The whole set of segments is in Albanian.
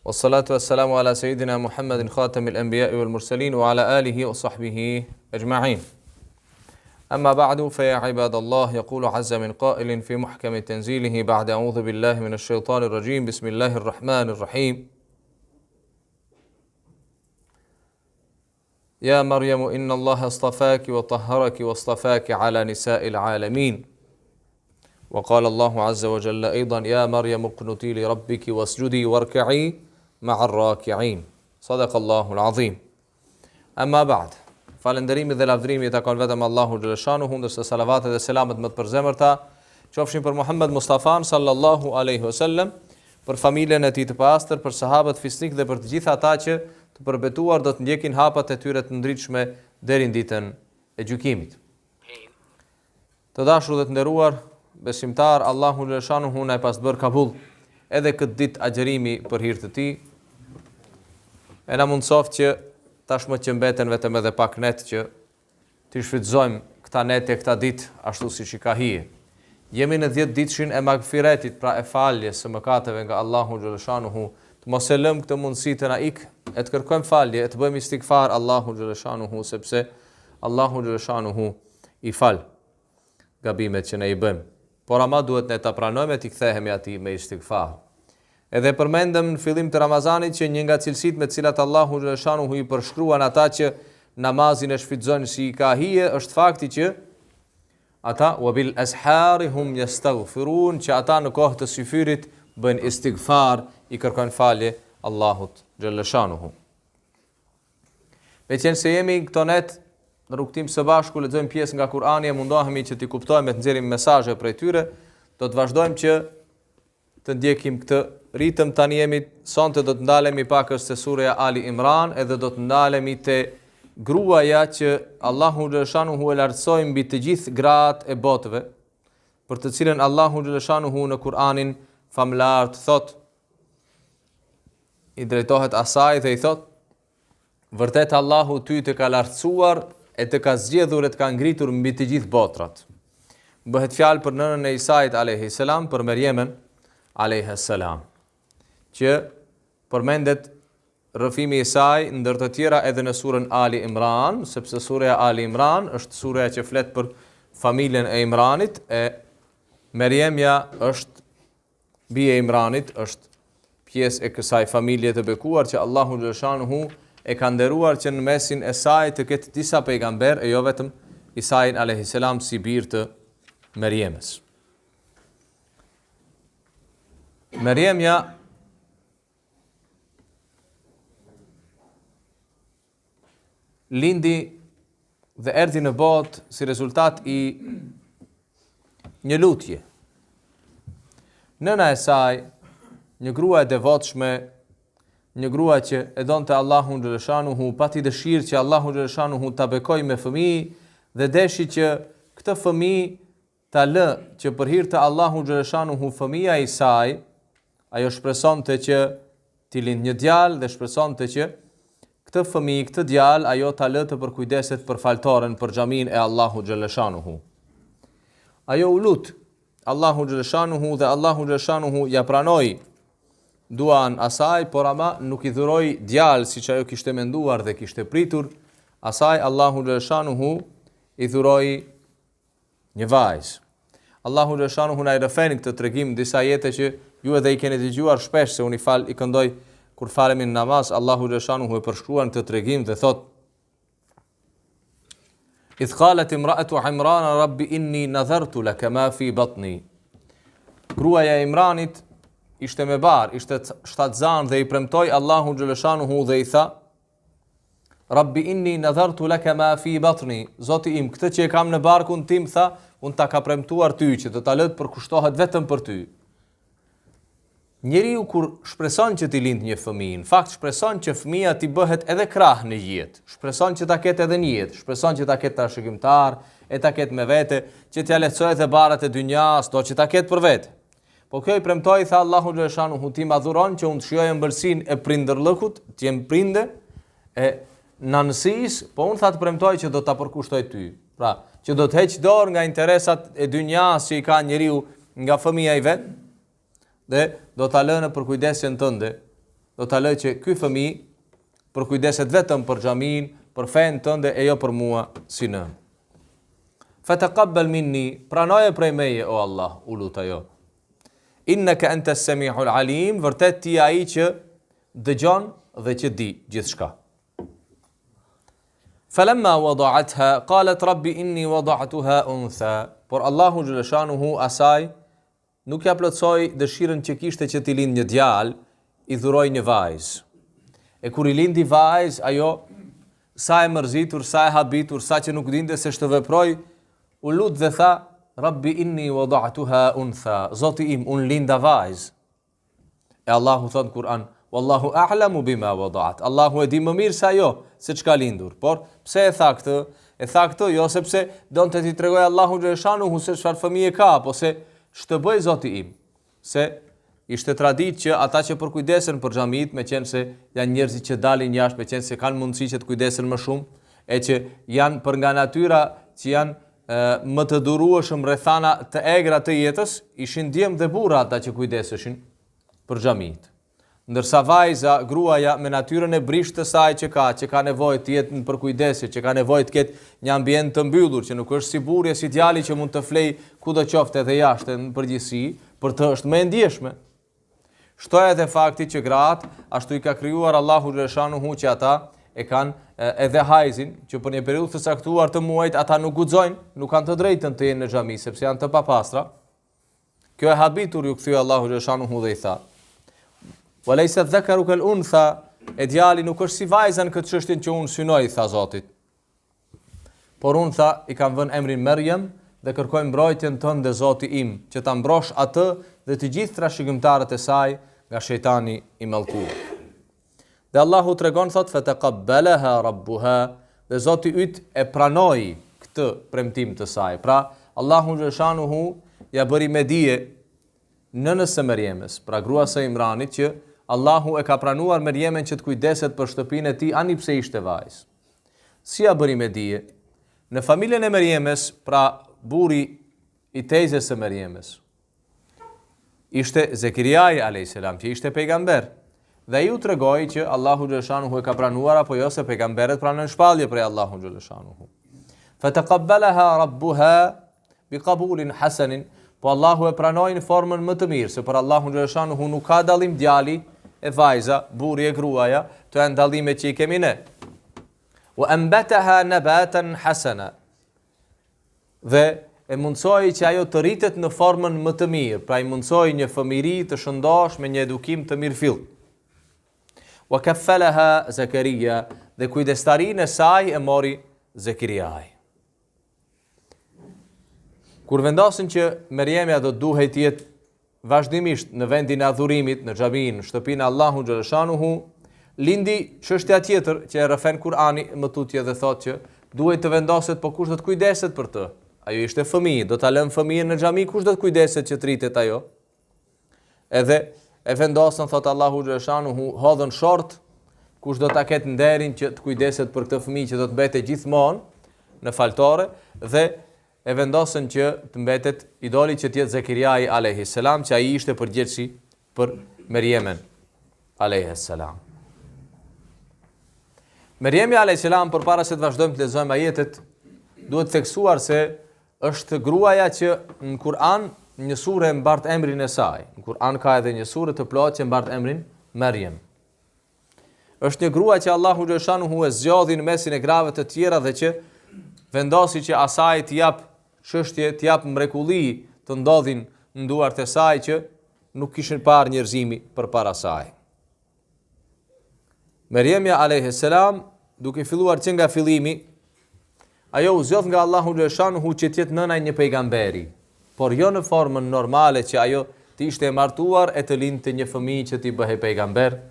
والصلاة والسلام على سيدنا محمد خاتم الأنبياء والمرسلين وعلى آله وصحبه أجمعين. أما بعد فيا عباد الله، يقول عز من قائل في محكم تنزيله بعد أعوذ بالله من الشيطان الرجيم، بسم الله الرحمن الرحيم: يا مريم إن الله اصطفاك وطهرك واصطفاك على نساء العالمين. وقال الله عز وجل أيضا: يا مريم اقنتي لربك واسجدي واركعي مع الراكعين. صدق الله العظيم. أما بعد، falënderimi dhe lavdërimi i takon vetëm Allahu xhaleshanuhu, ndërsa salavatet dhe selamet më të përzemërta qofshin për Muhammed Mustafan sallallahu alaihi wasallam, për familjen e tij të pastër, për sahabët fisnik dhe për të gjithë ata që të përbetuar do të ndjekin hapat e tyre të ndritshme deri në ditën e gjykimit. Të dashur dhe të nderuar besimtar, Allahu xhaleshanuhu na e pas bër kabull edhe këtë ditë agjërimi për hir të tij. E na mundsoft që tashmë që mbeten vetëm edhe pak net që të shfrytëzojmë këta nete, këta ditë ashtu siç i ka hije. Jemi në 10 ditëshin e magfiretit, pra e faljes së mëkateve nga Allahu xhaleshanuhu. Të mos e lëm këtë mundësi të na ik, e të kërkojmë falje, e të bëjmë istighfar Allahu xhaleshanuhu, sepse Allahu xhaleshanuhu i fal gabimet që ne i bëjmë. Por ama duhet ne ta pranojmë e t'i kthehemi atij me istighfar. Edhe përmendëm në fillim të Ramazanit që një nga cilësitë me të cilat Allahu xhaleshanuhu i përshkruan ata që namazin e shfrytëzojnë si i ka hije është fakti që ata wabil ashari hum yastaghfirun, që ata në kohë të syfyrit bëjnë istighfar, i kërkojnë falje Allahut xhaleshanuhu. Meqenëse se jemi këto net në rrugtim së bashku, lexojmë pjesë nga Kurani e mundohemi që t'i kuptojmë e të nxjerrim mesazhe prej tyre, do të vazhdojmë që të ndjekim këtë ritëm. Tani jemi sonte do të ndalemi pak te surja Ali Imran, edhe do të ndalemi te gruaja që Allahu xhaleshanuhu e lartësoi mbi të gjithë gratë e botëve, për të cilën Allahu xhaleshanuhu në Kur'anin famlar thot, i drejtohet asaj dhe i thot: vërtet Allahu ty të ka lartësuar e të ka zgjedhur e të ka ngritur mbi të gjithë botrat. Bëhet fjalë për nënën e Isait alayhis salam, për Merjemen alayhis salam, që përmendet rrëfimi i saj ndër të tjera edhe në surën Ali Imran, sepse surja Ali Imran është surja që flet për familjen e Imranit, e Merjemja është bie e Imranit, është pjesë e kësaj familje të bekuar që Allahu xhaleshanuhu e ka nderuar që në mesin e saj të ketë disa pejgamber, e jo vetëm Isai alayhis salam si bir të Merjemës. Merjemja lindi dhe erdhi në botë si rezultat i një lutje. Nëna e saj, një grua e devotshme, një grua që e donte Allahun xhaleshanuhu, pati dëshirë që Allahu xhaleshanuhu ta bekojë me fëmijë dhe deshi që këtë fëmijë ta lë që për hir të Allahu xhaleshanuhu fëmia e saj, ajo shpresonte që t'i lind një djalë dhe shpresonte që këtë fëmijë, këtë djalë, ajo ta lë të përkujdeset për faltoren, për xhamin e Allahu xhaleshanuhu. Ajo u lut Allahu xhaleshanuhu dhe Allahu xhaleshanuhu ja pranoi duan asaj, por ama nuk i dhuroi djalë siç ajo kishte menduar dhe kishte pritur. Asaj Allahu xhaleshanuhu i dhuroi një vajzë. Allahu xhaleshanuhu na i rëfen këtë tregim disa jete që ju edhe i keni dëgjuar shpesh, se unë i këndoj kur falemi në namaz. Allahu xhaleshanuhu e përshkruan këtë tregim dhe thot: idh qalet imra'atu Imran rabbi inni nadhartu laka ma fi batni. Gruaja e Imranit ishte me bar, ishte shtatzan dhe i premtoi Allahu xhaleshanuhu dhe i tha: rabbi inni nadhartu laka ma fi batni. Zoti im, këtë që e kam në barkun tim, tha, unë ta ka premtuar ty që do ta lë të përkushtohet vetëm për ty. Njeriu kur shpreson që t'i lind një fëmijë, në fakt shpreson që fëmia t'i bëhet edhe krah në jetë, shpreson që ta ketë edhe një jetë, shpreson që ta ketë trashëgimtar, e ta ketë me vete, që t'ja lehtësojë dhe barat e dynjas, do që ta ketë për vete. Po kjo i premtoi, tha Allahu xhaleshanuhu, ti ma dhuron që unë të shijoj ëmbëlsinë e prindërllëkut, të jem prinde e nanësisë, po unë tha të premtoj që do ta përkushtoj ty. Pra, që do të heq dorë nga interesat e dynjas që i ka njeriu nga fëmia i vet, dhe do ta lënë për kujdesjen tënde do ta lë që ky fëmijë përkujdeset vetëm për xhamin, për fen tënde e jo për mua si nën. Fataqabbal minni, pranoje prej meje o Allah, u lut ajo. Innaka antas samiul alim, vërtet ti ai që dëgjon dhe që di gjithçka. Falamma wada'atha qalet rabbi inni wada'tuha untha. Por Allahu xhaleshanuhu asaj nuk ja plotsoi dëshirën që kishte që t'i lind një djalë, i dhuroi një vajzë. E kur i lindi vajzë, ajo sa e mërzitur, sa e habitur, sa që nuk dinte se ç'të veproj, u lut dhe tha: Rabbi inni wada'tuha untha. Zoti im, un linda vajzë. E Allahu thot në Kur'an: Wallahu a'lamu bima wada'at. Allahu e di më mirë se ajo se çka lindur. Por pse e tha këtë? E tha këtë jo sepse donte t'i tregoj Allahu xhaleshanuhu se çfarë fëmijë ka, apo se ç'të bëj Zoti im. Se ishte traditë që ata që përkujdesen për xhamit, meqense se janë njerëz që dalin jashtë, meqense se kanë mundësi që të kujdesen më shumë, e që janë për nga natyra që janë më të durueshëm rrethana të egra të jetës, ishin djem dhe burra ata që kujdeseshin për xhamit. Ndërsa vajza, gruaja me natyrën e brisht të saj që ka nevojë të jetë në përkujdesje, që ka nevojë të ketë një ambient të mbyllur, që nuk është si burri si djali që mund të flej kudo qoftë edhe jashtë në përgjithësi, për të është më e ndjeshme. Shtohet edhe fakti që gratë, ashtu i ka krijuar Allahu xhaleshanuhu që ata e kanë edhe hajzin, që për një periudhë të caktuar të muajit ata nuk guxojnë, nuk kanë të drejtën të jenë në xhami sepse janë të papastra. Kjo e habitur ju kthye Allahu xhaleshanuhu dhe i tha: Walaysa dhakaru kal untha, e djali nuk është si vajza në këtë çështje që unë synoj, tha Zoti. Por unë tha, i kam vënë emrin Maryam dhe kërkoj mbrojtjen tënde Zoti im, që ta mbrosh atë dhe të gjithë trashëgimtarët e saj nga shejtani i mallkuar. Dhe Allahu tregon thot fataqabbalaha rabbuha, dhe Zoti yt e pranoi këtë premtim të saj. Pra Allahu xhaleshanuhu ja bëri me dije nënës së Meryemës, pra gruas së Imranit, që Allahu e ka pranuar Merjemen që të kujdeset për shtëpinë e tij ani pse ishte vajzë. Si ja bëri me dije? Në familjen e Merjemës, pra burri i tejzës së Merjemës, ishte Zekiriai a.s. që ishte pejgamber. Dhe ju tregoi që Allahu xhaleshanuhu e ka pranuar apo jo, se pejgamberët pranojnë shpallje prej Allahu xhaleshanuhu. Fataqabbalaha rabbuha biqabulin hasanin. Po Allahu e pranoi në formën më të mirë, se për Allahu xhaleshanuhu nuk ka dallim djali e vajza, burri e gruaja, to janë dallime që i kemi ne. Wa anbataha nabatan hasana. Dhe e mundsoi që ajo të rritet në formën më të mirë, pra i mundsoi një fëmijëri të shëndosh me një edukim të mirëfill. Wa kaffalaha Zakaria, dhe kujdestarinë e saj e mori Zekiriai. Kur vendosin që Merjemja do duhej të jetë vazhdimisht në vendin e adhurimit, në xhamin, në shtëpinë e Allahu xhaleshanuhu, lindi çështja tjetër që e rrëfen Kur'ani më tutje dhe thotë që duhet të vendoset, po kush do të kujdeset për të? Ajo ishte fëmijë, do ta lëm fëmijën në xhami, kush do të kujdeset që të rritet ajo? Edhe e vendosën, thotë Allahu xhaleshanuhu, hodhën short, kush do ta ketë nderin që të kujdeset për këtë fëmijë që do të mbetet gjithmonë në faltore, dhe e vendosën që të mbetet idoli që tjetë Zekiriai a.s. që ai ishte përgjegjësi për Merjemen a.s. Merjemi a.s. përpara se të vazhdojmë të lexojmë ajetet, duhet theksuar se është gruaja që në Kur'an një sure mbart emrin e saj. Në Kur'an ka edhe një sure të plotë që mbart emrin Merjem. Është një grua që Allahu xhaleshanuhu e zgjodhi në mesin e grave të tjera dhe që vendosi që asaj të jap çështje, të jap mrekulli të ndodhin në duart e saj që nuk kishin parë njerëzimi përpara saj. Merjemja a.s. duke filluar që nga fillimi, ajo u zgjodh nga Allahu xhaleshanuhu që të jetë nëna e një pejgamberi, por jo në formën normale që ajo të ishte e martuar e të lindte një fëmijë që t'i bëhej pejgamber.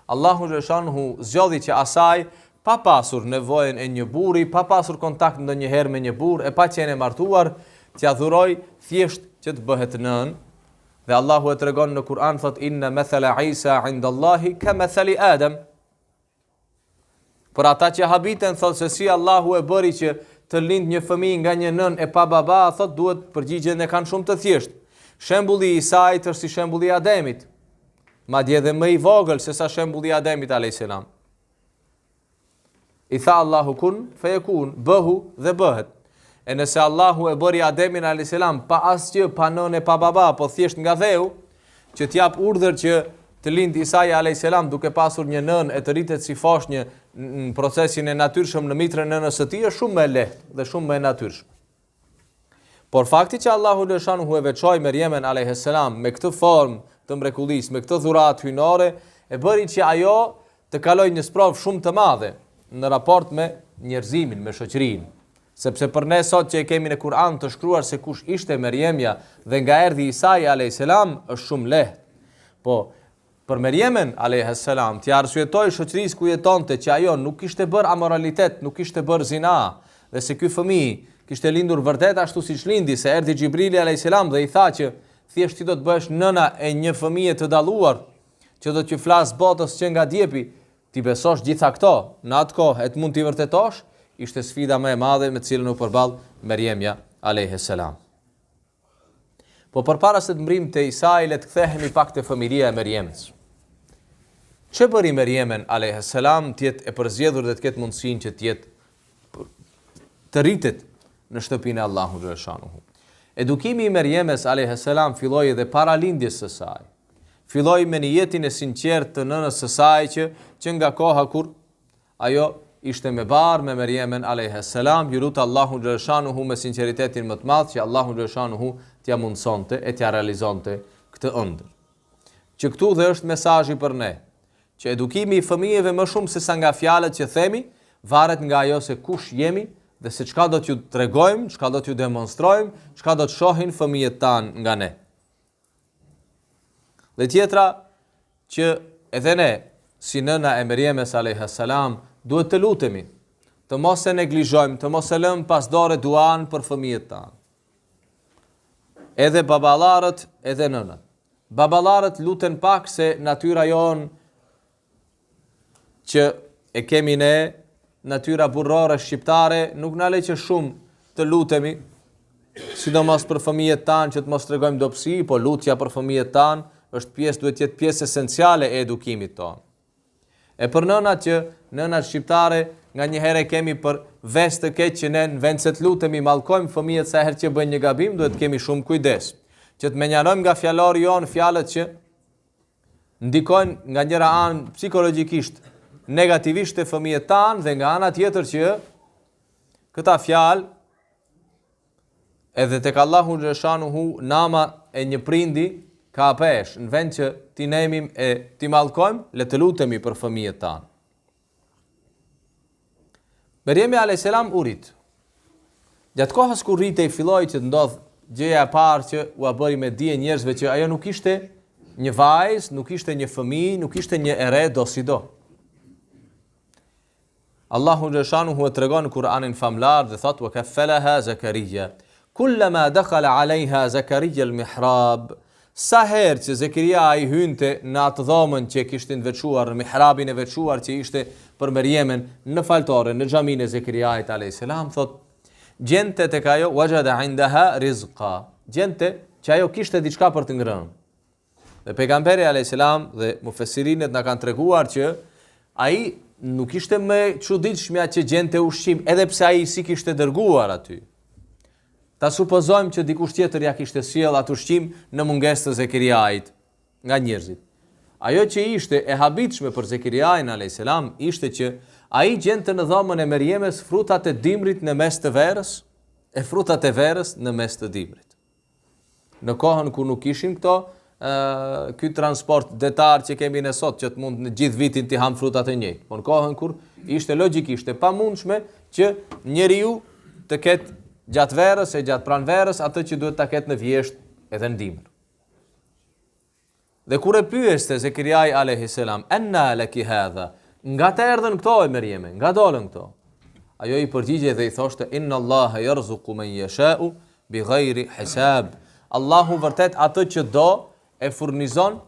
Allahu xhaleshanuhu zgjodhi që asaj, pa pasur nevojën e një burri, pa pasur kontakt ndonjëherë me një burr, e pa qenë e martuar, t'ia dhuroj thjesht që të bëhet nën. Dhe Allahu e tregon në Kur'an, thot inna mathala Isa inda Allahi ka mathali Adam. Por ata që habiten thot se si Allahu e bëri që të lind një fëmijë nga një nën e pa baba, thot duhet përgjigjen e kanë shumë të thjeshtë. Shembulli i Isait është si shembulli i Ademit. madje edhe më i vogël se sa shembulli i Ademit a.s. I tha Allahu kun feyekun, bëhu dhe bëhet. E nëse Allahu e bëri Ademin a.s. pa asgjë, pa nënë, pa baba, po thjesht nga dheu, që t'jap urdhër që të lind Isai a.s. duke pasur një nënë e të rritet si foshnjë në procesin e natyrshëm në mitrën e nënës së tij, është shumë më lehtë dhe shumë më e natyrshëm. Por fakti që Allahu xhaleshanuhu e veçoi Merjemen a.s. me këtë formë të mrekullisë, me këtë dhuratë hyjnore, e bëri që ajo të kalojë një sprovë shumë të madhe në raport me njerëzimin, me shoqërinë. Sepse për ne sot që e kemi në Kur'an të shkruar se kush ishte Merjemja dhe nga erdhi Isai a.s. është shumë lehtë. Po, për Merjemen a.s. t'ia arsyetoi shoqërisë ku jetonte që ajo nuk kishte bërë amoralitet, nuk kishte bërë zina, dhe se ky fëmijë kishte lindur vërtet ashtu siç lindi, se erdhi Xhibrili a.s. dhe i tha që thjesht ti do të bëhesh nëna e një fëmije të dalluar, që do t'ju flas botës që nga djepi, ti besosh gjitha këto, në atë kohë e të mund t'i vërtetosh, ishte sfida më e madhe me të cilën u përball Merjemja a.s. Po përpara se të mbrim te Isai, le të kthehemi pak te familja e Merjemës. Çe bëri Merjemen a.s. të jetë e përzgjedhur dhe të ketë mundësinë që të jetë të rritet në shtëpinë e Allahut xhaleshanuhu. Edukimi i Merjemës a.s. filloi edhe para lindjes së saj. Filloi me një jetin e sinqertë të nënës së saj që nga koha kur ajo ishte me barë me Merjemen a.s. ju lut Allahu xhaleshanuhu me sinqeritetin më të madh që Allahu xhaleshanuhu t'ja mundsonte e t'ja realizonte këtë ëndër. Që këtu dhe është mesazhi për ne, që edukimi i fëmijëve më shumë se sa nga fjalët që themi, varet nga ajo se kush jemi dhe se çka do t'ju tregojmë, çka do t'ju demonstrojmë, çka do të shohin fëmijët tanë nga ne. Dhe tjetra, që edhe ne, si nëna e Merjemës a.s. duhet të lutemi, të mos e neglizhojmë, të mos e lëmë pas dore duan për fëmijët tanë. Edhe baballarët, edhe nënat. Baballarët luten pak se natyra jonë që e kemi ne, natyra burrore shqiptare, nuk na le që shumë të lutemi, sidomos për fëmijët tanë që të mos tregojmë dobësi, po lutja për fëmijët tanë është pjesë, duhet të jetë pjesë esenciale e edukimit tonë. E për nënat që nënat shqiptare nga një herë kemi për vestë të keq që ne në vend se të lutemi mallkojmë fëmijët sa herë që bëjnë një gabim, duhet kemi shumë kujdes. Që të menjarojmë nga fjalori jonë fjalët që ndikojnë nga njëra anë psikologjikisht negativisht të fëmijët tanë dhe nga ana tjetër që këta fjalë edhe tek Allahu xhaleshanuhu nama e një prindi ka pesh, në vend që ti nemim e ti mallkojmë, le të lutemi për fëmijët tanë. Merjemi a.s. u rit. Gjatë kohës kur rritej filloi që të ndodh gjëja e parë që u bëri me dije njerëzve që ajo nuk ishte një vajzë, nuk ishte një fëmijë, nuk ishte një ere do si do. Allahu xhaleshanuhu e tregon në Kur'anin famlar dhe thot: "Wa kaffalaha Zakaria. Kullama dakhala 'alayha Zakaria al-mihrab." Sa herë që Zakaria i hynte në atë dhomën që kishte veçuar, në mihrabin e veçuar që ishte për Merjemen në faltore, në xhamin e Zakariait a.s. thot: "Gjente tek ajo wajada 'indaha rizqa." Gjente që ajo kishte diçka për të ngrënë. Dhe pejgamberi a.s. dhe mufesirinët na kanë treguar që ai nuk ishte më çuditshmja që gjente ushqim, edhe pse ai si kishte dërguar aty. Ta supozojmë që dikush tjetër ja kishte sjell atë ushqim në mungesë të Zakariait nga njerëzit. Ajo që ishte e habitshme për Zakariain a.s. ishte që ai gjente në dhomën e Merjemës frutat e dimrit në mes të verës, e frutat e verës në mes të dimrit. Në kohën ku nuk ishin ky transport detar që kemi ne sot, që të mund në gjithë vitin t'i ham frutat e njëjtë. Po në kohën kur ishte logjikisht e pamundshme që njeriu të ketë gjatë verës e gjatë pranë verës atë që duhet ta ketë në vjesht edhe në dimër. Dhe kur e pyeste Zakariai a.s. "Anna laki hadha?" Nga të erdhën këto e Merjeme, nga dolën këto. Ajo i përgjigje dhe i thoshte: "Inna Allaha yarzuqu man yasha'u bighayri hisab." Allahu vërtet atë që do e furnizon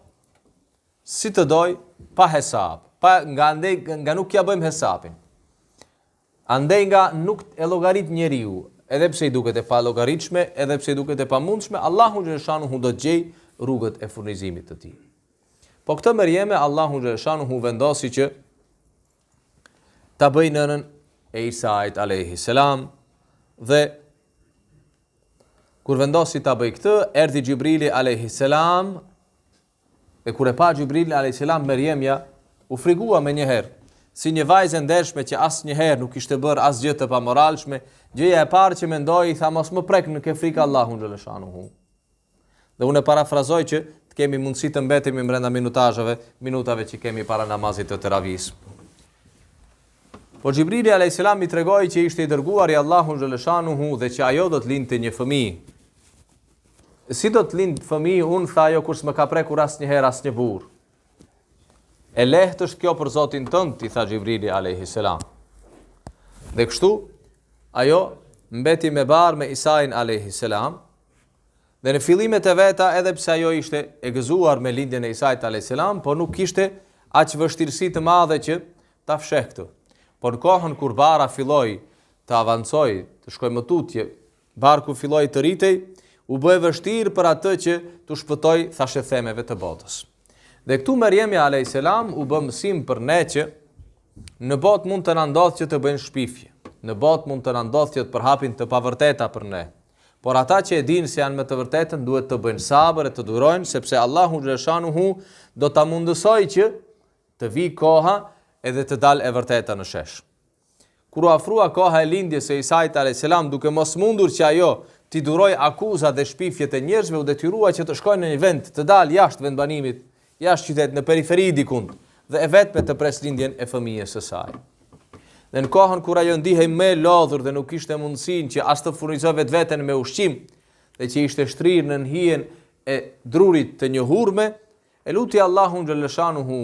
si të doj pa hesab, nga nuk ja bëjmë hesapin. Andej nga nuk e llogarit njeriu, edhe pse i duket e pa llogaritshme, edhe pse i duket e pamundshme, Allahu xhaleshanuhu do të gjej rrugët e furnizimit të tij. Po këtë Merieme Allahu xhaleshanuhu vendosi që ta bëj nënën e Isait alayhi salam dhe kur vendosi ta bëj këtë, erdhi Xhibrili alayhi salam dhe kur e pa Xhibrili alayhi salam Meriemja u frigua me njëherë, si një vajzë ndershme që asnjëherë nuk kishte bërë asgjë të pamoralshme, gjëja e parë që mendoi, tha mos më prek në ke frikë Allahun xhaleshanuhu. Dhe unë parafrazoj që të kemi mundësi të mbetemi brenda minutave që kemi para namazit të teravis. Po Xhibrili alayhis salam i tregoi që ishte i dërguar i Allahut xhaleshanuhu dhe që ajo do të lindte një fëmijë. Si do të lind fëmijë? Unë tha ajo kur s'më ka prekur asnjëherë asnjë burr. E lehtë është kjo për Zotin tënd, i tha Xhibrili alayhis salam. Dhe kështu ajo mbeti me barë me Isain alayhis salam. Dhe në fillimet e veta, edhe pse ajo ishte e gëzuar me lindjen e Isait alayhis salam, po nuk kishte aq vështirësi të madhe që ta fsheh këtë. Por në kohën kur bara filloi të avancoj, të shkoj më tutje, barku filloi të rritej, u bë vështirë për atë që të shpëtoj thashethemeve të botës. Dhe këtu Meriemi alayhis salam u bë mësim për ne që në botë mund të na ndodhë që të bëjnë shpifje. Në botë mund të na ndodhë që të përhapin të pavërteta për ne. Por ata që e dinë se janë me të vërtetën duhet të bëjnë sabër e të durojnë, sepse Allahu xhaleshanuhu do ta mundësoj që të vi koha edhe të dalë e vërteta në shesh. Kur u afrua koha e lindjes së Isait alayhis salam, duke mos mundur që ajo t'i duroj akuzat dhe shpifjet e njerëzve, u detyrua që të shkojnë në një vend, të dalë jashtë vendbanimit, jashtë qytetit, në periferi dikund, dhe e vetme të pres lindjen e fëmijës së saj. Dhe në kohën kur ajo ndihej më lodhur dhe nuk kishte mundësinë që as të furnizoj vetveten me ushqim, dhe që ishte shtrirë në hijen e drurit të një hurme, e luti Allahun xhaleshanuhu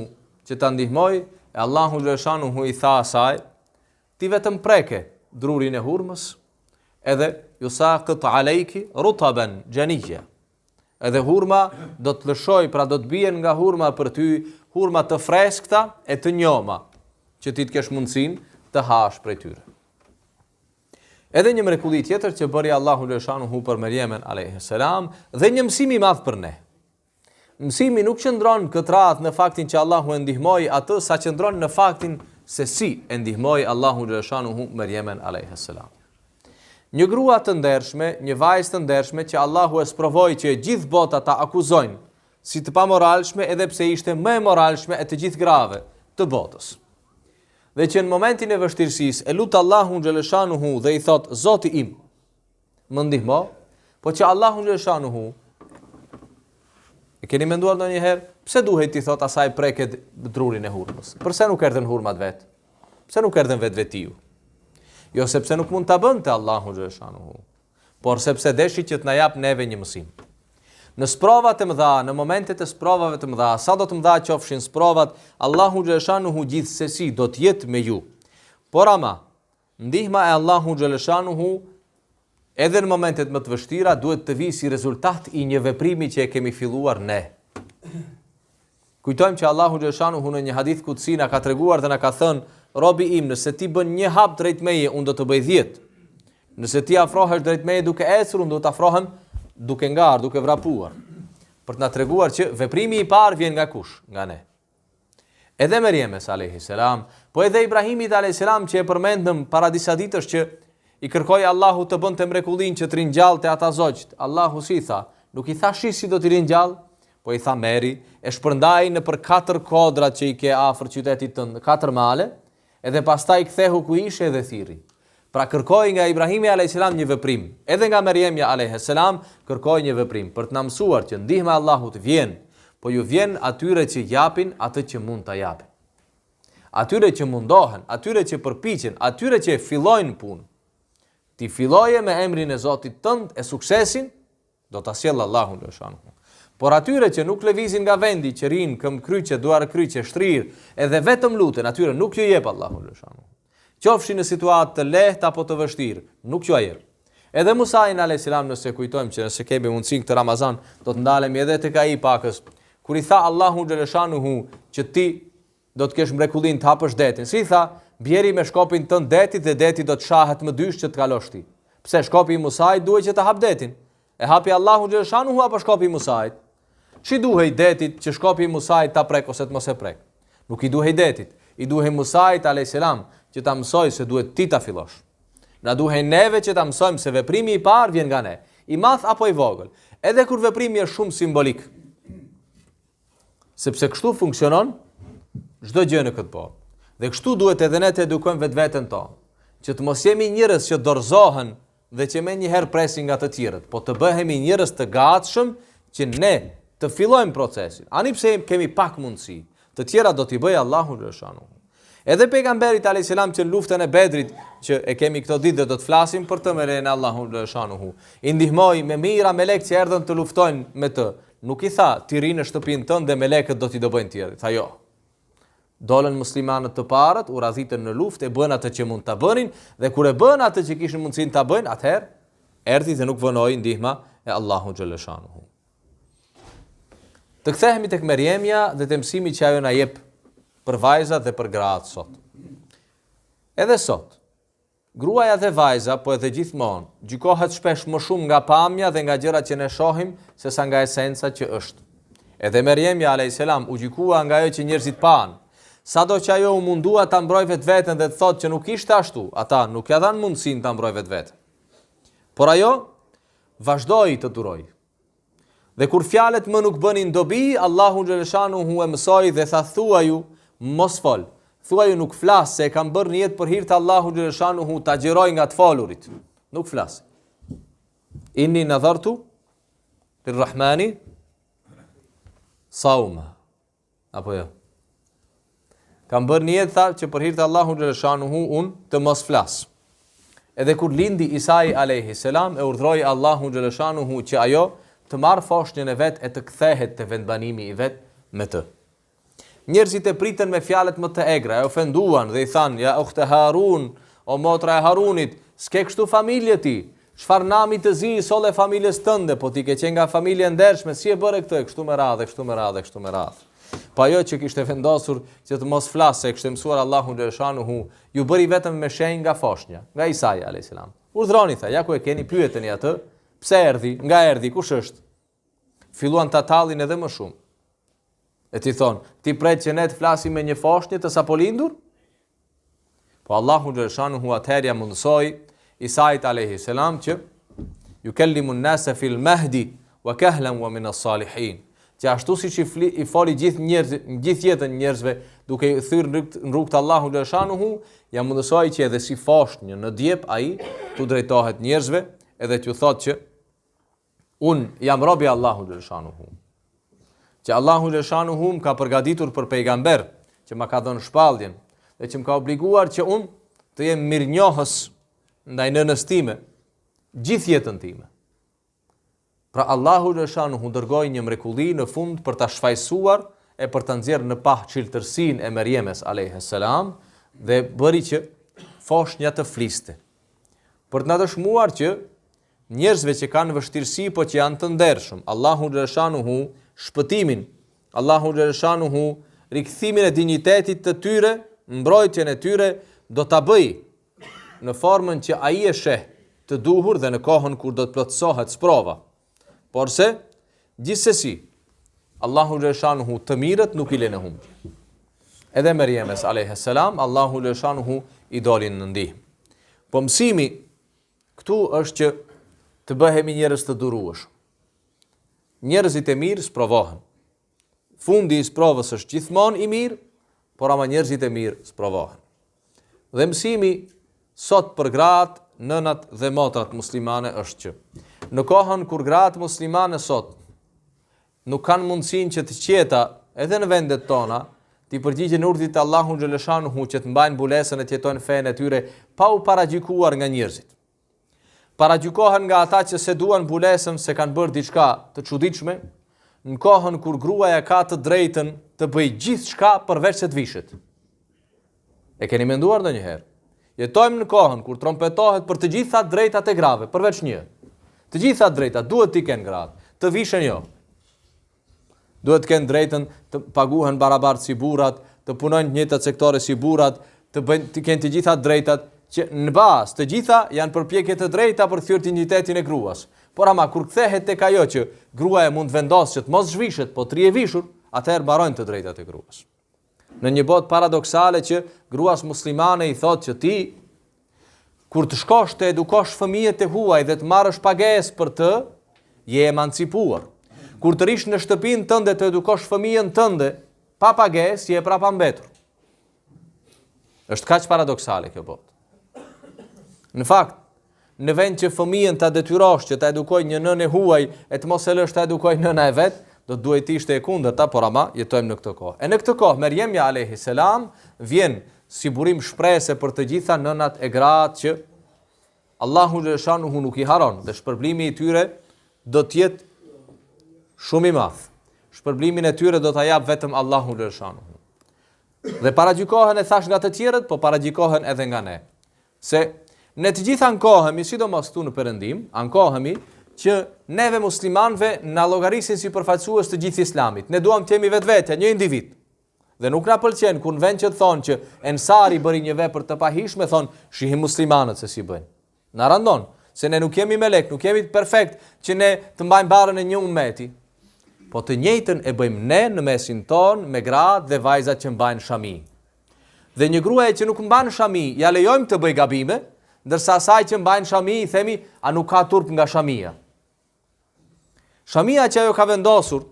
që ta ndihmoj, e Allahu xhaleshanuhu i tha asaj, ti vetëm preke drurin e hurmës, edhe yusaqit alejki rutaban janiyya. Edhe hurma do të lëshoj, pra do të bien nga hurma për ty, hurma të freskëta e të njoma, që ti të kesh mundësinë të hash prej tyre. Edhe një mrekulli tjetër që bëri Allahu xhaleshanuhu për Meriemen alayhis salam dhe një mësim i madh për ne. Mësimi nuk qëndron këtë radhë në faktin që Allahu e ndihmoi atë, sa qëndron në faktin se si e ndihmoi Allahu xhaleshanuhu Meriemen alayhis salam. Një grua të ndershme, një vajzë të ndershme që Allahu e sprovoi që gjithë bota ta akuzojnë si të pamoralshme, edhe pse ishte më e moralshme e të gjithë grave të botës. Dhe që në momentin e vështirësisë e lut Allahun xhaleshanuhu dhe i thot, Zoti im, më ndihmo, po që Allahun xhaleshanuhu, e keni menduar ndonjëherë, pse duhet t'i thot asaj preket drurin e hurmës? Përse nuk erdhen hurmat vet? Pse nuk erdhen vetvetiu? Jo sepse nuk mund ta bënte Allahu xhaleshanuhu, por sepse deshi që të na jap neve një mësim. Në sprovat e mëdha, në momentet e sprovave të mëdha, sa do të mëdha qofshin sprovat, Allahu xhaleshanuhu gjithsesi do të jetë me ju. Por ama, ndihma e Allahu xhaleshanuhu edhe në momentet më të vështira duhet të vijë si rezultat i një veprimi që e kemi filluar ne. Kujtojmë që Allahu xhaleshanuhu në një hadith kutsi na ka treguar dhe na ka thënë, robi im, nëse ti bën një hap drejt meje, unë do të bëj 10. Nëse ti afrohesh drejt meje duke ecur, unë do të afrohem duke ngarë, duke vrapuar. Për të na treguar që veprimi i parë vjen nga kush? Nga ne. Edhe Meriemes alayhis salam, po edhe Ibrahimit alayhis salam që e përmendëm para disa ditësh që i kërkoi Allahu të bënte mrekullinë që të ringjallte ata zogjt. Allahu si tha, nuk i tha si do të ringjall, po i tha meri, e shpërndai në për 4 kodrat që i ke afër qytetit tënd, 4 male, edhe pastaj kthehu ku ishe edhe thirri. Pra kërkoi nga Ibrahimi alayhis salam një veprim, edhe nga Meriemja alayhis salam kërkoi një veprim për të na mësuar që ndihma e Allahut vjen, po ju vjen atyre që japin atë që mund ta japin. Atyre që mundohen, atyre që përpiqen, atyre që fillojnë punë. Ti filloje me emrin e Zotit tënd e suksesin do ta sjell Allahu xhaleshanuhu. Por atyre që nuk lëvizin nga vendi, që rinë këm kryqe, duar kryqe, shtrirë, edhe vetëm luten, atyre nuk ju jep Allahu xhaleshanuhu. Qofshi në situatë të lehtë apo të vështirë, nuk ju jep. Edhe Musain alayhis salam, nëse kujtojmë që nëse kemi mundësi këtë Ramazan, do të ndalemi edhe tek ai pakës, kur i tha Allahu xhaleshanuhu që ti do të kesh mrekullin të hapësh detin. Si i tha, bjeri me shkopin tënd detit dhe deti do të shahet më dysh që të kalosh ti. Pse shkopi i Musait duhet që të hap detin? E hapi Allahu xhaleshanuhu apo shkopi i Musait? Çi duhej detit që shkopi Musait ta prek ose të mos e prek? Nuk i duhej detit, i duhej Musait alayhis salam që ta mësoj se duhet ti ta fillosh. Na duhej neve që ta mësojmë se veprimi i parë vjen nga ne, i madh apo i vogël. Edhe kur veprimi është shumë simbolik. Sepse kështu funksionon çdo gjë në këtë botë. Dhe kështu duhet edhe ne të edukojmë vetveten tonë, që të mos jemi njerëz që dorëzohen dhe që me njëherë presin nga të tjerët, po të bëhemi njerëz të gatshëm që ne të fillojmë procesin. Ani pse kemi pak mundësi, të tjera do t'i bëjë Allahu xhaleshanu. Edhe pejgamberit alayhis salam që në luftën e Bedrit, që e kemi këto ditë dhe do të flasim për të me lejen e Allahut xhaleshanu, i ndihmoi me mira melek që erdhën të luftojnë me të. Nuk i tha ti ri në shtëpinë tënde dhe melekët do t'i do bëjnë tjerë. Tha jo. Dolën muslimanët të parët, u radhitën në luftë, e bën atë që mund ta bënin dhe kur e bën atë që kishin mundësinë ta bëjnë, atëherë erdhi dhe nuk vonoi ndihma e Allahut xhaleshanu. Të kthehemi tek Meriemja dhe te mësimi që ajo na jep për vajzat dhe për gratë sot. Edhe sot, gruaja dhe vajza, po edhe gjithmonë, gjykohet shpesh më shumë nga pamja dhe nga gjërat që ne shohim sesa nga esenca që është. Edhe Meriemja alayhis salam u gjykua nga ajo që njerëzit pan. Sado që ajo u mundua ta mbroj vetveten dhe të thotë që nuk ishte ashtu, ata nuk ja dhanë mundësinë ta mbroj vetveten. Por ajo vazhdoi të duroj. Dhe kur fjalët më nuk bënin dobi, Allahu xhaleshanu hu e mësoi dhe tha thuaju mos fol. Thuaju nuk flas se e kam bërë një jetë për hir të Allahu xhaleshanu hu ta xhiroj nga të folurit. Nuk flas. Inni nadhartu lirrahmani sauma. Apo jo. Kam bërë një jetë që për hir të Allahu xhaleshanu hu un të mos flas. Edhe kur lindi Isai alayhis salam e urdhroi Allahu xhaleshanu hu që ajo të marrë foshnjën e vet e të kthehet te vendbanimi i vet me të. Njerëzit e pritën me fjalët më të egra, e ofenduan dhe i thanë, ja ukhte Harun, o motra e Harunit, s'ke kështu familje ti, çfarë nami të zi i solle familjes tënde, po ti ke qenë nga familje ndershme, si e bëre këtë, kështu me radhë, kështu me radhë, kështu me radhë. Po ajo që kishte vendosur që të mos flasë, kishte mësuar Allahu xhaleshanuhu, ju bëri vetëm me shenjë nga foshnja, nga Isai alayhis salam. Urdhroni tha, ja ku e keni, pyeteni atë, pse erdhi, nga erdhi, kush është? Filluan ta tallin edhe më shumë. E ti thonë, ti pret që ne të flasim me një foshnjë të sapo lindur? Po Allahu xhaleshanuhu atëherë ja mundsoi Isait alayhis salam që ju kellimu an-nasa fil mahdi wa kahlan wa min as-salihin. Që ashtu siç i foli gjithë jetën njerëzve duke i thyrë në rrugt Allahu xhaleshanuhu, ja mundsoi që edhe si foshnjë në djep ai tu drejtohet njerëzve edhe t'ju thotë që un jam robi Allahu xhaleshanuhu. Që Allahu xhaleshanuhu më ka përgatitur për pejgamber, që më ka dhënë shpalljen dhe që më ka obliguar që un të jem mirënjohës ndaj nënës time gjithë jetën time. Pra Allahu xhaleshanuhu dërgoi një mrekulli në fund për ta shfaqsuar e për ta nxjerrë në pah çiltërsinë e Merjemes alayhis salam dhe bëri që foshnja të fliste. Për të na dëshmuar që njerëzve që kanë vështirësi po që janë të ndershëm, Allahu xhaleshanuhu shpëtimin, Allahu xhaleshanuhu rikthimin e dinjitetit të tyre, mbrojtjen e tyre do ta bëj në formën që ai e sheh të duhur dhe në kohën kur do të plotësohet sprova. Por se, gjithsesi, Allahu xhaleshanuhu të mirët nuk i lënë humbje. Edhe Merjemes alayhis salam, Allahu xhaleshanuhu i dolin në ndihmë. Po mësimi këtu është që të bëhemi njerëz të durueshëm. Njerëzit e mirë sprovohen. Fundi i sprovës është gjithmonë i mirë, por ama njerëzit e mirë sprovohen. Dhe mësimi sot për gratë, nënat dhe motrat muslimane është që në kohën kur gratë muslimane sot nuk kanë mundësinë që të qeta edhe në vendet tona, të përgjigjen urdhit të Allahu xhaleshanuhu që të mbajnë mbulesën e të jetojnë fenë e tyre pa u paragjykuar nga njerëzit. Paragjykohen nga ata që se duan mbulesën se kanë bërë diçka të çuditshme, në kohën kur gruaja ka të drejtën të bëjë gjithçka përveç se të vishet. E keni menduar ndonjëherë? Jetojmë në kohën kur trompetohet për të gjitha drejtat e grave, përveç një. Të gjitha drejtat duhet t'i kenë gratë, të vishen jo. Duhet të kenë drejtën të paguhen barabartë si burrat, të punojnë në njëjtat sektore si burrat, të kenë të gjitha drejtat që në bazë të gjitha janë përpjekje të drejta për të thyrë dinjitetin e gruas. Por ama kur kthehet tek ajo që gruaja mund vendosë që të mos zhvishet, po të rije vishur, atëherë mbarojnë të drejtat e gruas. Në një botë paradoksale që gruas muslimane i thotë që ti kur të shkosh të edukosh fëmijët e huaj dhe të marrësh pagesë për të, je emancipuar. Kur të rish në shtëpinë tënde të edukosh fëmijën tënde pa pagesë, je prapa mbetur. Është kaq paradoksale kjo botë. Në fakt, në vend që fëmijën ta detyrosh që ta edukoj një nënë e huaj e të mos e lësh ta edukoj nëna e vet, do të duhet të ishte e kundërta, por ama jetojmë në këtë kohë. E në këtë kohë Meriemja alayhis salam vjen si burim shprehse për të gjitha nënat e gratë që Allahu xhaleshanuhu nuk i haron dhe shpërblimi i tyre do të jetë shumë i madh. Shpërblimin e tyre do ta jap vetëm Allahu xhaleshanuhu. Dhe paragjykohen e thash nga të tjerët, po paragjykohen edhe nga ne. Se ne të gjithë ankohemi, sidomos këtu në Perëndim, ankohemi që neve muslimanëve na llogarisin si përfaqësues të gjithë Islamit. Ne duam të jemi vetvetja, një individ. Dhe nuk na pëlqen kur në vend që thonë që Ensari bëri një vepër të pahishme, thonë shihim muslimanët se si bëjnë. Na randon, se ne nuk jemi melek, nuk jemi perfekt që ne të mbajmë barën e një ummeti. Po të njëjtën e bëjmë ne në mesin ton me gratë dhe vajzat që mbajnë shami. Dhe një gruaje që nuk mban shami, ja lejojmë të bëj gabime, ndërsa asaj që mbajnë shami i themi a nuk ka turp nga shamia. Shamia që ajo ka vendosur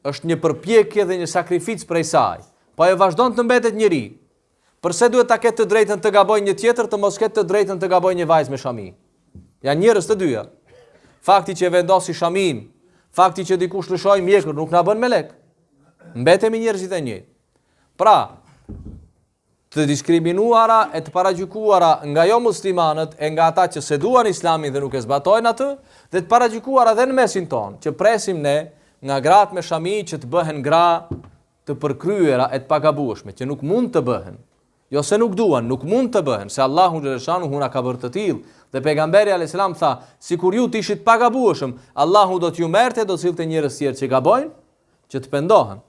është një përpjekje dhe një sakrificë prej saj, po ajo vazhdon të mbetet njeri. Përse duhet ta ketë të drejtën të gabojë një tjetër, të mos ketë të drejtën të gabojë një vajzë me shami? Janë njerëz të dyja. Fakti që e vendosi shamin, fakti që dikush lëshoi mjekër nuk na bën melek. Mbetemi njerëzit e njëjtë. Pra, të diskriminuara e të paragjykuara nga jo muslimanët e nga ata që se duan Islamin dhe nuk e zbatojnë atë, dhe të paragjykuara edhe në mesin ton, që presim ne nga gratë me shami që të bëhen gra të përkryera e të pagabueshme, që nuk mund të bëhen. Jo se nuk duan, nuk mund të bëhen, se Allahu xhaleshanuhu na ka bërë të tillë. Dhe pejgamberi alayhis salam tha, sikur ju të ishit pagabueshëm, Allahu do t'ju merrte, do sillte njerëz tjerë që gabojnë, që të pendohen.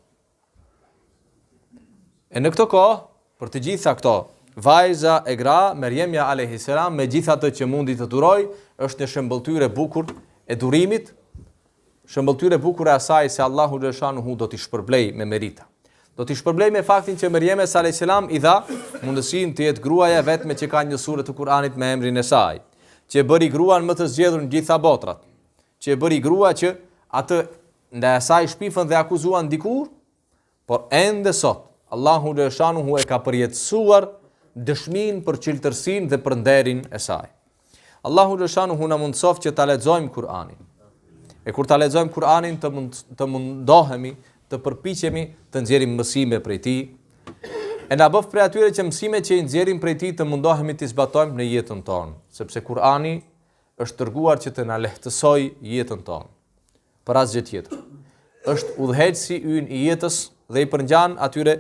E në këtë kohë, për të gjitha këto, vajza e gra, Meriemja alayhis salam, me gjitha të që mundi të duroj, është një shëmbëltyre bukur e durimit, shëmbëltyre bukur e asaj se Allahu xhaleshanuhu do t'i shpërblej me merita. Do t'i shpërblej me faktin që Merieme alayhis salam i dha mundësinë të jetë gruaja vetme që ka një sure të Kuranit me emrin e saj, që e bëri gruan më të zgjedhur në gjitha botrat, që e bëri grua që atë ndaj asaj shpifën dhe akuzuan dikur, por ende sot Allahu xhaleshanuhu e ka përjetësuar dëshminë për çiltërsinë dhe për nderin e saj. Allahu xhaleshanuhu na mundsoft që ta lexojmë Kur'anin. E kur ta lexojmë Kur'anin të mundohemi të përpiqemi të nxjerrim mësime prej tij. E na bëf prej atyre që mësimet që i nxjerrim prej tij të mundohemi të zbatojmë në jetën tonë, sepse Kur'ani është dërguar që të na lehtësojë jetën tonë. Për asgjë tjetër. Është udhëheqësi ynë i jetës dhe i përngjan atyre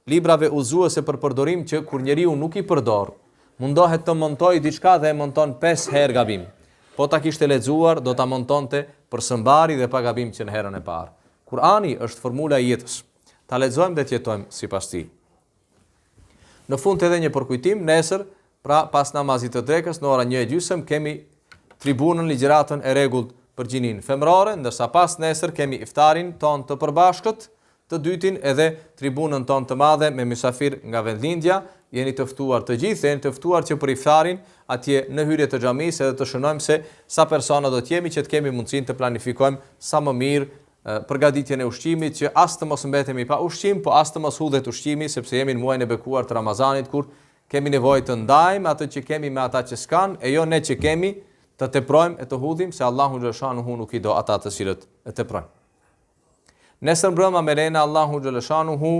librave udhëzuese për përdorim që kur njeriu nuk i përdor, mundohet të montojë diçka dhe e monton 5 herë gabim. Po ta kishte lexuar, do ta montonte për së mbari dhe pa gabim që në herën e parë. Kur'ani është formula e jetës. Ta lexojmë dhe të jetojmë sipas tij. Në fund edhe një përkujtim, nesër, pra pas namazit të drekës në orën 1:30 kemi tribunën ligjëratën e rregullt për gjininë femrore, ndërsa pas nesër kemi iftarin ton të përbashkët, të dytin edhe tribunën ton të madhe me mysafir nga vendlindja. Jeni të ftuar të gjithë, jeni të ftuar që për iftarin atje në hyrje të xhamisë edhe të shënojmë se sa persona do të jemi, që të kemi mundësinë të planifikojmë sa më mirë përgatitjen e ushqimit, që as të mos mbetemi pa ushqim, po as të mos hudhet ushqimi, sepse jemi në muajin e bekuar të Ramazanit kur kemi nevojë të ndajmë atë që kemi me ata që s'kan, e jo ne që kemi të teprojmë e të hudhim, se Allahu xhaleshanuhu nuk i do ata të cilët e teprojnë. Nesër mbrëma me lena Allahu xhaleshanuhu,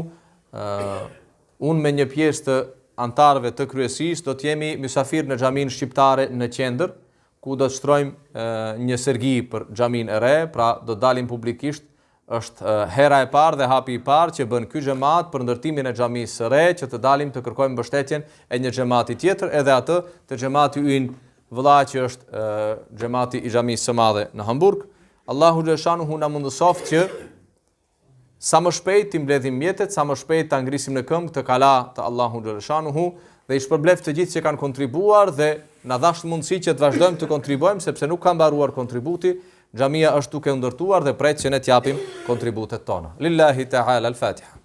unë me një pjesë të antarëve të kryesisë do të jemi mysafir në xhamin shqiptare në qendër, ku do të shtrojmë një sergi për xhamin e re, pra do të dalim publikisht, është hera e parë dhe hapi i parë që bën ky xhamat për ndërtimin e xhamisë së re, që të dalim të kërkojmë mbështetjen e një xhamati tjetër, edhe atë të xhamati ynë vëlla që është xhamati i xhamisë së madhe në Hamburg. Allahu xhaleshanuhu na mundësoft që sa më shpejt të mbledhim mjetet, sa më shpejt ta ngrisim në këmbë këtë kala të Allahu xhaleshanuhu dhe i shpërbleft të gjithë që kanë kontribuar dhe na dhash mundësi që të vazhdojmë të kontribuojmë sepse nuk ka mbaruar kontributi. Xhamia është duke ndërtuar dhe pret që ne t'japim kontributet tona. Lillahi ta'ala al-Fatiha.